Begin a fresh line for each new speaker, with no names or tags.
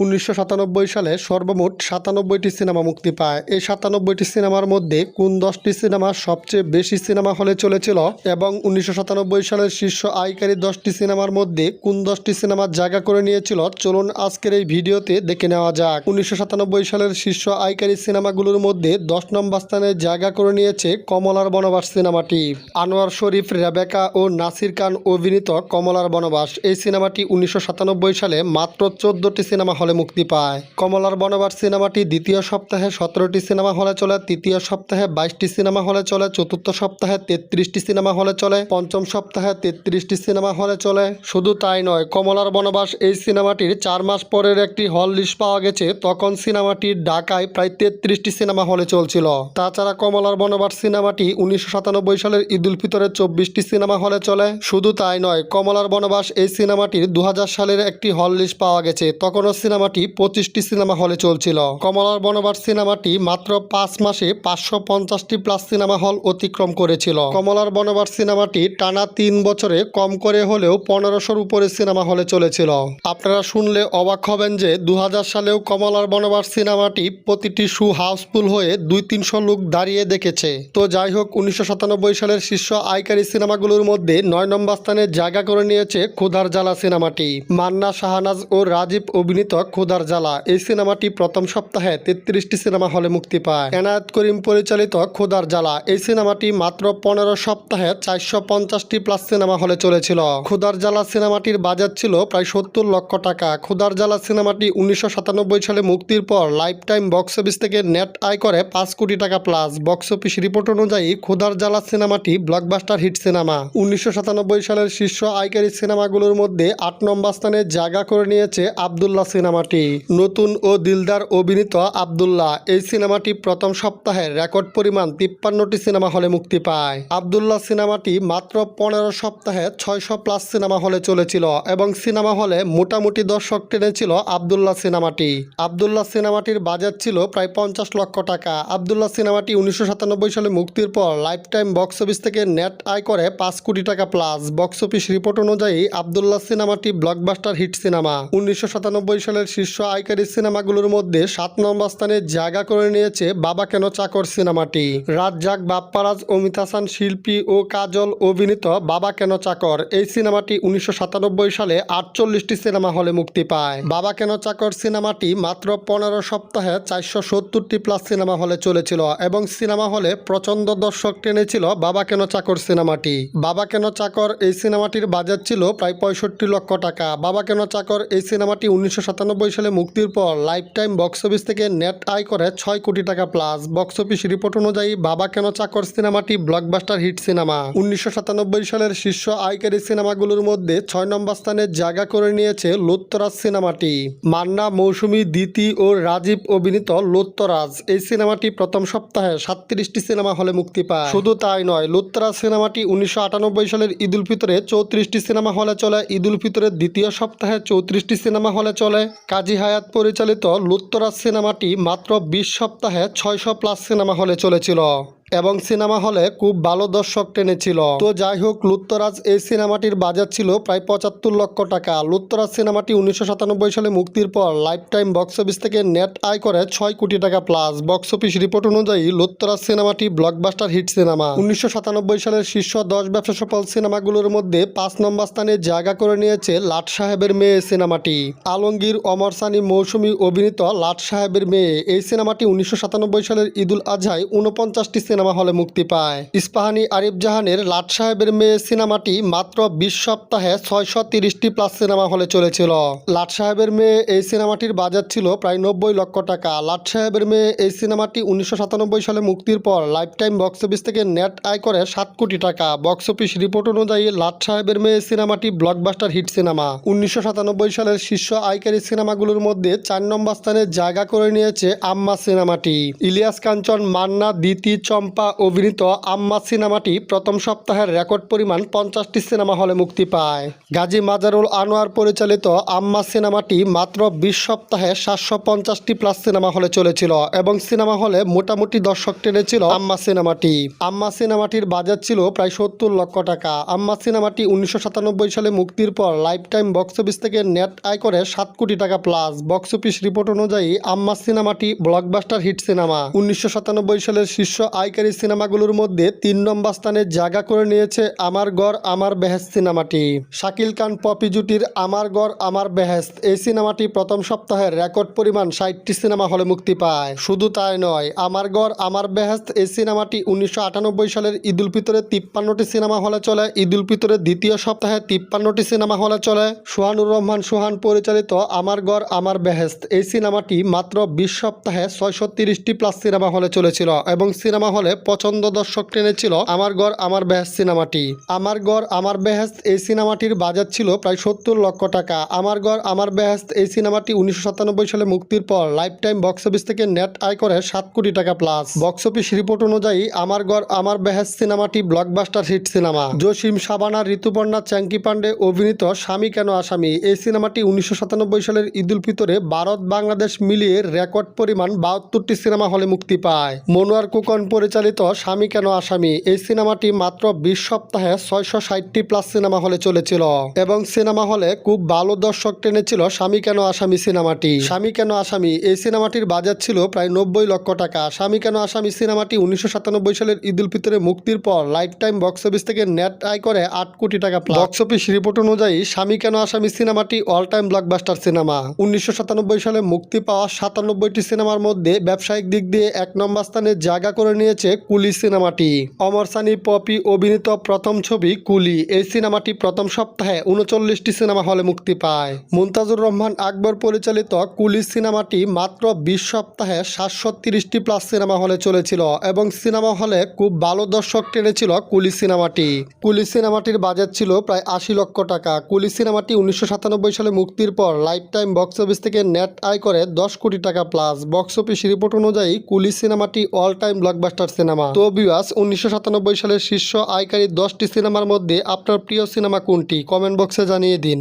1997 সালে সর্বমোট 97টি সিনেমা মুক্তি পায়। এই 97টি সিনেমার মধ্যে কোন 10টি সিনেমা সবচেয়ে বেশি সিনেমা হলে চলেছিল এবং 1997 সালের শীর্ষ আয়কারী 10টি সিনেমার মধ্যে কোন 10টি সিনেমা জায়গা করে নিয়েছিল, চলুন আজকের এই ভিডিওতে দেখে নেওয়া যাক। 1997 সালের শীর্ষ আয়কারী সিনেমাগুলোর মধ্যে 10 নম্বর স্থানে জায়গা করে নিয়েছে কমলার বনবাস সিনেমাটি। আনোয়ার শরীফ, রেবেকা ও নাসির খান অভিনীত কমলার বনবাস এই সিনেমাটি 1997 সালে মাত্র 14টি সিনেমা হলে মুক্তি পায়। কমলার বনবাস সিনেমাটি দ্বিতীয় সপ্তাহে 17টি সিনেমা হলে চলে, তৃতীয় সপ্তাহে 22টি সিনেমা হলে চলে, চতুর্থ সপ্তাহে 33টি সিনেমা হলে চলে, পঞ্চম সপ্তাহে 33টি সিনেমা হলে চলে। শুধু তাই নয়, কমলার বনবাস এই সিনেমাটির 4 মাস পরের একটি হল লিস্ট পাওয়া গেছে, তখন সিনেমাটির ঢাকায় প্রায় 33টি সিনেমা হলে চলছিল। তাছাড়া কমলার বনবাস সিনেমাটি 1997 সালের ঈদ উল ফিতরে 24টি সিনেমা হলে চলে। শুধু তাই নয়, কমলার বনবাস এই সিনেমাটির 2000 সালের একটি হল লিস্ট পাওয়া গেছে, তখনও সিনেমাটি 25টি সিনেমা হলে চলছিল। কমলার বনবাস সিনেমাটি মাত্র 5 মাসে 550টি প্লাস সিনেমা হল অতিক্রম করেছিল। কমলার বনবাস সিনেমাটি টানা 3 বছরে কম করে হলেও 1500-র উপরে সিনেমা হলে চলেছিল। আপনারা শুনলে অবাক হবেন যে 2000 সালেও কমলার বনবাস সিনেমাটি প্রতিটি শো হাউসফুল হয়ে 200-300 লোক দাঁড়িয়ে দেখেছে। তো যাই হোক, 1997 সালের শীর্ষ আয়কারী সিনেমাগুলোর মধ্যে 9 নম্বর স্থানে জায়গা করে নিয়েছে ক্ষুধার জ্বালা সিনেমাটি। মান্না, শাহনাজ ও রাজীব অভিনীত ক্ষুধার জ্বালা এই সিনেমাটি প্রথম সপ্তাহে 33টি সিনেমা হলে মুক্তি পায়। এনায়েত করিম পরিচালিত ক্ষুধার জ্বালা এই সিনেমাটি মাত্র 15 সপ্তাহে 450টি প্লাস সিনেমা হলে চলেছিল। ক্ষুধার জ্বালা সিনেমাটির বাজেট ছিল প্রায় 70 লক্ষ টাকা। ক্ষুধার জ্বালা সিনেমাটি 1997 সালে মুক্তির পর লাইফ টাইম বক্স অফিস থেকে নেট আয় করে 5 কোটি টাকা প্লাস। বক্স অফিস রিপোর্ট অনুযায়ী ক্ষুধার জ্বালা সিনেমাটি ব্লকবাস্টার হিট সিনেমা। 1997 সালের শীর্ষ আয়কারী সিনেমাগুলোর মধ্যে 8 নম্বর স্থানে জায়গা করে নিয়েছে আব্দুল্লাহ সিনেমাটি। নতুন ও দিলদার অভিনীত আব্দুল্লাহ এই সিনেমাটি প্রথম সপ্তাহে রেকর্ড পরিমাণ 53টি সিনেমা হলে মুক্তি পায়। আব্দুল্লাহ সিনেমাটি মাত্র 15 সপ্তাহে 600 প্লাস সিনেমা হলে চলেছিল এবং সিনেমা হলে মোটামুটি দর্শক টেনেছিল আব্দুল্লাহ সিনেমাটি। আব্দুল্লাহ সিনেমাটির বাজেট ছিল প্রায় 50 লক্ষ টাকা। আব্দুল্লাহ সিনেমাটি 1997 সালে মুক্তির পর লাইফ টাইম বক্স অফিস থেকে নেট আয় করে 5 কোটি টাকা প্লাস। বক্স অফিস রিপোর্ট অনুযায়ী আব্দুল্লাহ সিনেমাটি ব্লকবাস্টার হিট সিনেমা। 1997 সালের শীর্ষ আয়কারী সিনেমাগুলোর মধ্যে 7 নম্বর স্থানে জায়গা করে নিয়েছে বাবা কেন চাকর সিনেমাটি। রাজ্জাক, বাপ্পারাজ, অমিত হাসান, শিল্পী ও কাজল অভিনীত বাবা কেন চাকর এই সিনেমাটি 1997 সালে 48টি সিনেমা হলে মুক্তি পায়। বাবা কেন চাকর সিনেমাটি মাত্র 15 সপ্তাহে 470টি প্লাস সিনেমা হলে চলেছিল এবং সিনেমা হলে প্রচণ্ড দর্শক টেনেছিল বাবা কেন চাকর সিনেমাটি। বাবা কেন চাকর এই সিনেমাটির বাজেট ছিল প্রায় 65 লক্ষ টাকা। বাবা কেন চাকর এই সিনেমাটি 1997 সালে মুক্তির পর লাইফ টাইম বক্স অফিস থেকে নেট আয় করে 6 কোটি টাকা প্লাস। বক্স অফিস রিপোর্ট অনুযায়ী বাবা কেন চাকর সিনেমাটি ব্লকবাস্টার হিট সিনেমা। 1997 সালের শীর্ষ আয়কারী সিনেমাগুলোর মধ্যে 6 নম্বর স্থানে জায়গা করে নিয়েছে লুত্তরাজ সিনেমাটি। মান্না, মৌসুমী, দিতি ও রাজীব অভিনীত লুত্তরাজ এই সিনেমাটি প্রথম সপ্তাহে 37টি সিনেমা হলে মুক্তি পায়। শুধু তাই নয়, লুত্তরাজ সিনেমাটি 1998 সালের ঈদ উল ফিতরে 34টি সিনেমা হলে চলে। ঈদ উল ফিতরের দ্বিতীয় সপ্তাহে 34টি সিনেমা হলে চলে। কাজী হায়াত পরিচালিত লুত্তরাজ সিনেমাটি মাত্র 20 সপ্তাহে 600 প্লাস সিনেমা হলে চলেছিল এবং সিনেমা হলে খুব ভালো দর্শক টেনেছিল। তো যাই হোক, লুত্তরাজ এই সিনেমাটির বাজেট ছিল প্রায় 75 লক্ষ টাকা। লুত্তরাজ সিনেমাটি 1997 সালে মুক্তির পর লাইফ টাইম বক্স অফিস থেকে নেট আয় করে 6 কোটি টাকা প্লাস। বক্স অফিস রিপোর্ট অনুযায়ী লুত্তরাজ সিনেমাটি ব্লকবাস্টার হিট সিনেমা। 1997 সালের শীর্ষ 10 ব্যবসা সফল সিনেমাগুলোর মধ্যে 5 নম্বর স্থানে জায়গা করে নিয়েছে লাট সাহেবের মেয়ে সিনেমাটি। আলমগীর, অমর সানি, মৌসুমী অভিনীত লাট সাহেবের মেয়ে এই সিনেমাটি 1997 সালের ঈদুল আজহায় 49টি সিনেমা হলে মুক্তি পায়। ইস্পাহানি আরিফ জাহানের লাট সাহেবের মেয়ে সিনেমাটি মাত্র 20 সপ্তাহে 630টি প্লাস সিনেমা হলে চলেছিল। লাট সাহেবের মেয়ে এই সিনেমাটির বাজেট ছিল প্রায় 90 লক্ষ টাকা। লাট সাহেবের মেয়ে এই সিনেমাটি 1997 সালে মুক্তির পর লাইফ টাইম বক্স অফিস থেকে নেট আয় করে 7 কোটি টাকা। বক্স অফিস রিপোর্ট অনুযায়ী লাট সাহেবের মেয়ে সিনেমাটি ব্লকবাস্টার হিট সিনেমা। 1997 সালের শীর্ষ আয়কারী সিনেমাগুলোর মধ্যে 4 নম্বর স্থানে জায়গা করে নিয়েছে আম্মা সিনেমাটি। ইলিয়াস কাঞ্চন, মান্না, দিতি, পম্পা অভিনীত আম্মা সিনেমাটি প্রথম সপ্তাহের রেকর্ড পরিমাণ 50টি সিনেমা হলে মুক্তি পায়। গাজী মাজারুল আনোয়ার পরিচালিত আম্মা সিনেমাটি মাত্র 20 সপ্তাহে 750টি প্লাস সিনেমা হলে চলেছিল এবং সিনেমা হলে মোটামুটি দর্শক টেনেছিল আম্মা সিনেমাটি। আম্মা সিনেমাটির বাজেট ছিল প্রায় 70 লক্ষ টাকা। আম্মা সিনেমাটি 1997 সালে মুক্তির পর লাইফ টাইম বক্স অফিস থেকে নেট আয় করে 7 কোটি টাকা প্লাস। বক্স অফিস রিপোর্ট অনুযায়ী আম্মা সিনেমাটি ব্লকবাস্টার হিট সিনেমা। 1997 সালের শীর্ষ আয়কারী সিনেমাগুলোর মধ্যে 3 নম্বর স্থানে জায়গা করে নিয়েছে আমার গড় আমার বেহেশত সিনেমাটি। শাকিল খান পপি জুটির আমার গড় আমার বেহেশত এই সিনেমাটি প্রথম সপ্তাহের রেকর্ড পরিমাণ 60টি সিনেমা হলে মুক্তি পায়। শুধু তাই নয়, আমার গড় আমার বেহেশত এই সিনেমাটি 1998 সালের ঈদ উল ফিতরে 53টি সিনেমা হলে চলে। ঈদ উল ফিতরের দ্বিতীয় সপ্তাহে 53টি সিনেমা হলে চলে। সোহানুর রহমান সোহান পরিচালিত আমার গড় আমার বেহেশত এই সিনেমাটি মাত্র 20 সপ্তাহে 630টি প্লাস সিনেমা হলে চলেছিল এবং সিনেমা হলে পছন্দ দর্শক টেনেছিল আমার গড় আমার বেহেশত সিনেমাটি। আমার গড় আমার বেহেশত এই সিনেমাটির বাজেট ছিল প্রায় 70 লক্ষ টাকা। আমার গড় আমার বেহেশত এই সিনেমাটি 1997 সালে মুক্তির পর লাইফ টাইম বক্স অফিস থেকে নেট আয় করে 7 কোটি টাকা প্লাস। বক্স অফিস রিপোর্ট অনুযায়ী আমার গড় আমার বেহেশত সিনেমাটি blockbuster hit cinema. Jasim Shabana Rituparna Chunky Pandey অভিনীত স্বামী কেন আসামি এই সিনেমাটি 1997 সালের ঈদ উল ফিতরে ভারত বাংলাদেশ মিলিয়ে রেকর্ড পরিমাণ 72টি সিনেমা হলে মুক্তি পায়। মনোয়ার কুকন পরিচালিত স্বামী কেন আসামি এই সিনেমাটি মাত্র 20 সপ্তাহে 660টি প্লাস সিনেমা হলে চলেছিল এবং সিনেমা হলে খুব ভালো দর্শক টেনেছিল স্বামী কেন আসামি সিনেমাটি। স্বামী কেন আসামি এই সিনেমাটির বাজেট ছিল প্রায় 90 লক্ষ টাকা। স্বামী কেন আসামি সিনেমাটি 1997 সালের ঈদ উল ফিতরে মুক্তির পর লাইফ টাইম বক্স অফিস থেকে নেট আয় করে 8 কোটি টাকা প্লাস। বক্স অফিস রিপোর্ট অনুযায়ী স্বামী কেন আসামি সিনেমাটি অল টাইম ব্লকবাস্টার সিনেমা। 1997 সালে মুক্তি পাওয়া 97টি সিনেমার মধ্যে ব্যবসায়িক দিক দিয়ে 1 নম্বর স্থানে জায়গা করে নিয়েছে কুলি সিনেমাটি। অমর সানি পপি অভিনীত প্রথম ছবি কুলি এই সিনেমাটি প্রথম সপ্তাহে 39টি সিনেমা হলে মুক্তি পায়। মুনতাজুর রহমান আকবর পরিচালিত কুলি সিনেমাটি মাত্র 20 সপ্তাহে 730টি প্লাস সিনেমা হলে চলেছিল এবং সিনেমা হলে খুব ভালো দর্শক টেনেছিল কুলি সিনেমাটি। কুলি সিনেমাটির বাজেট ছিল প্রায় 80 লক্ষ টাকা। কুলি সিনেমাটি 1997 সালে মুক্তির পর লাইফ টাইম বক্স অফিস থেকে নেট আয় করে 10 কোটি টাকা প্লাস। বক্স অফিস রিপোর্ট অনুযায়ী কুলি সিনেমাটি অল টাইম ব্লকবাস্টার সিনেমা। তো ভিউয়ার্স, 1997 সালের শীর্ষ আয়কারী 10টি সিনেমার মধ্যে আপনার প্রিয় সিনেমা কোনটি কমেন্ট বক্সে জানিয়ে দিন।